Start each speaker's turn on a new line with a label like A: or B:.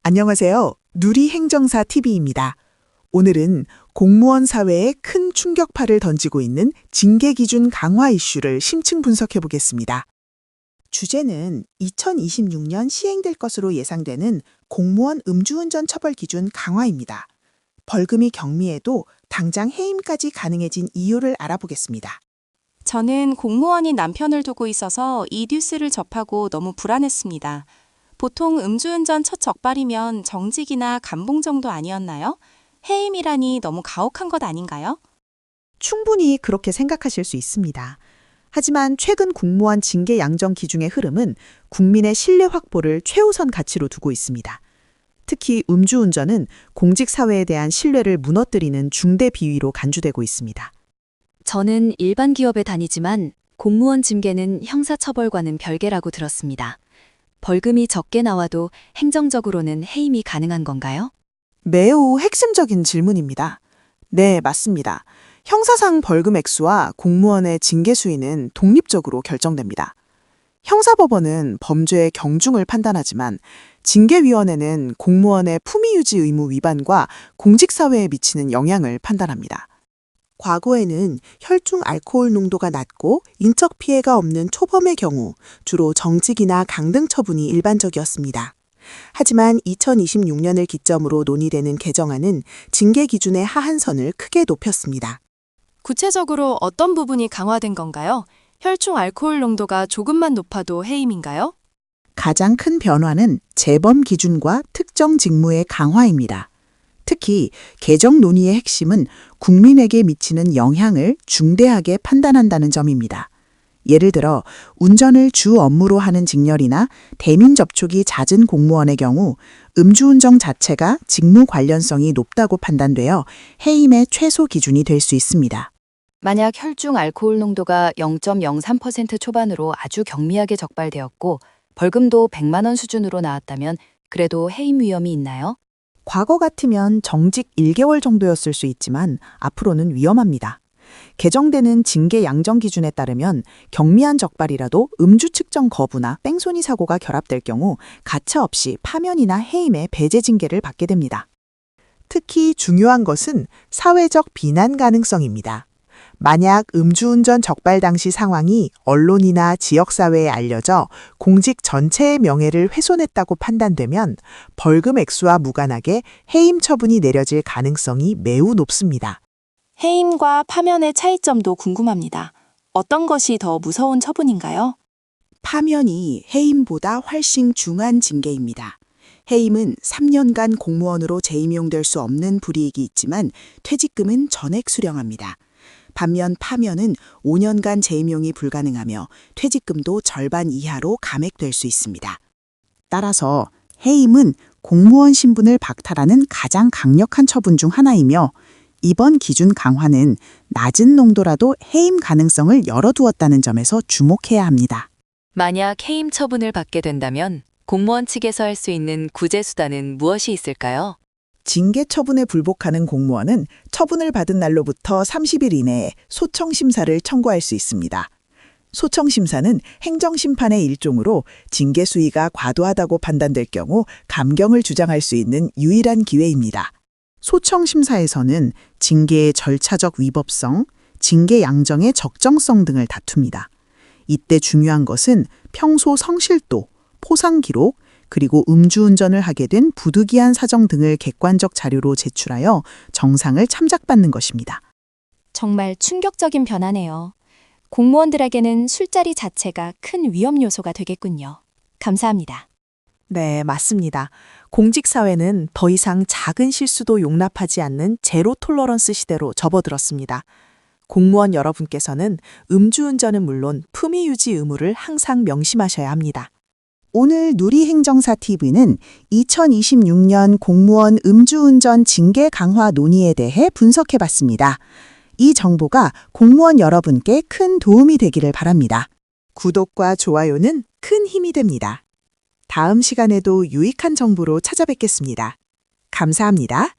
A: 안녕하세요. 누리행정사 TV입니다. 오늘은 공무원 사회에 큰 충격파를 던지고 있는 징계 기준 강화 이슈를 심층 분석해 보겠습니다. 주제는 2026년 시행될 것으로 예상되는 공무원 음주운전 처벌 기준 강화입니다. 벌금이 경미해도 당장 해임까지 가능해진 이유를 알아보겠습니다.
B: 저는 공무원인 남편을 두고 있어서 이 뉴스를 접하고 너무 불안했습니다. 보통 음주운전 첫 적발이면 정직이나 감봉 정도 아니었나요? 해임이라니 너무 가혹한 것 아닌가요?
A: 충분히 그렇게 생각하실 수 있습니다. 하지만 최근 공무원 징계 양정 기준의 흐름은 국민의 신뢰 확보를 최우선 가치로 두고 있습니다. 특히 음주운전은 공직사회에 대한 신뢰를 무너뜨리는 중대 비위로 간주되고 있습니다.
C: 저는 일반 기업에 다니지만 공무원 징계는 형사처벌과는 별개라고 들었습니다. 벌금이 적게 나와도 행정적으로는 해임이 가능한 건가요?
A: 매우 핵심적인 질문입니다. 네, 맞습니다. 형사상 벌금 액수와 공무원의 징계 수위는 독립적으로 결정됩니다. 형사법원은 범죄의 경중을 판단하지만 징계위원회는 공무원의 품위유지 의무 위반과 공직사회에 미치는 영향을 판단합니다. 과거에는 혈중 알코올 농도가 낮고 인적 피해가 없는 초범의 경우 주로 정직이나 강등 처분이 일반적이었습니다. 하지만 2026년을 기점으로 논의되는 개정안은 징계 기준의 하한선을 크게 높였습니다.
B: 구체적으로 어떤 부분이 강화된 건가요? 혈중 알코올 농도가 조금만 높아도 해임인가요?
A: 가장 큰 변화는 재범 기준과 특정 직무의 강화입니다. 특히 개정 논의의 핵심은 국민에게 미치는 영향을 중대하게 판단한다는 점입니다. 예를 들어 운전을 주 업무로 하는 직렬이나 대민 접촉이 잦은 공무원의 경우 음주운전 자체가 직무 관련성이 높다고 판단되어 해임의 최소 기준이 될 수 있습니다.
C: 만약 혈중 알코올 농도가 0.03% 초반으로 아주 경미하게 적발되었고 벌금도 100만 원 수준으로 나왔다면 그래도 해임 위험이 있나요?
A: 과거 같으면 정직 1개월 정도였을 수 있지만 앞으로는 위험합니다. 개정되는 징계 양정 기준에 따르면 경미한 적발이라도 음주 측정 거부나 뺑소니 사고가 결합될 경우 가차없이 파면이나 해임의 배제 징계를 받게 됩니다. 특히 중요한 것은 사회적 비난 가능성입니다. 만약 음주운전 적발 당시 상황이 언론이나 지역사회에 알려져 공직 전체의 명예를 훼손했다고 판단되면 벌금 액수와 무관하게 해임 처분이 내려질 가능성이 매우 높습니다.
B: 해임과 파면의 차이점도 궁금합니다. 어떤 것이 더 무서운 처분인가요?
A: 파면이 해임보다 훨씬 중한 징계입니다. 해임은 3년간 공무원으로 재임용될 수 없는 불이익이 있지만 퇴직금은 전액 수령합니다. 반면 파면은 5년간 재임용이 불가능하며 퇴직금도 절반 이하로 감액될 수 있습니다. 따라서 해임은 공무원 신분을 박탈하는 가장 강력한 처분 중 하나이며 이번 기준 강화는 낮은 농도라도 해임 가능성을 열어두었다는 점에서 주목해야 합니다.
C: 만약 해임 처분을 받게 된다면 공무원 측에서 할 수 있는 구제 수단은 무엇이 있을까요?
A: 징계 처분에 불복하는 공무원은 처분을 받은 날로부터 30일 이내에 소청심사를 청구할 수 있습니다. 소청심사는 행정심판의 일종으로 징계 수위가 과도하다고 판단될 경우 감경을 주장할 수 있는 유일한 기회입니다. 소청심사에서는 징계의 절차적 위법성, 징계 양정의 적정성 등을 다툽니다. 이때 중요한 것은 평소 성실도, 포상 기록, 그리고 음주운전을 하게 된 부득이한 사정 등을 객관적 자료로 제출하여 정상을 참작받는 것입니다.
B: 정말 충격적인 변화네요. 공무원들에게는 술자리 자체가 큰 위험 요소가 되겠군요. 감사합니다.
A: 네, 맞습니다. 공직사회는 더 이상 작은 실수도 용납하지 않는 제로 톨러런스 시대로 접어들었습니다. 공무원 여러분께서는 음주운전은 물론 품위 유지 의무를 항상 명심하셔야 합니다. 오늘 누리행정사 TV는 2026년 공무원 음주운전 징계 강화 논의에 대해 분석해봤습니다. 이 정보가 공무원 여러분께 큰 도움이 되기를 바랍니다. 구독과 좋아요는 큰 힘이 됩니다. 다음 시간에도 유익한 정보로 찾아뵙겠습니다. 감사합니다.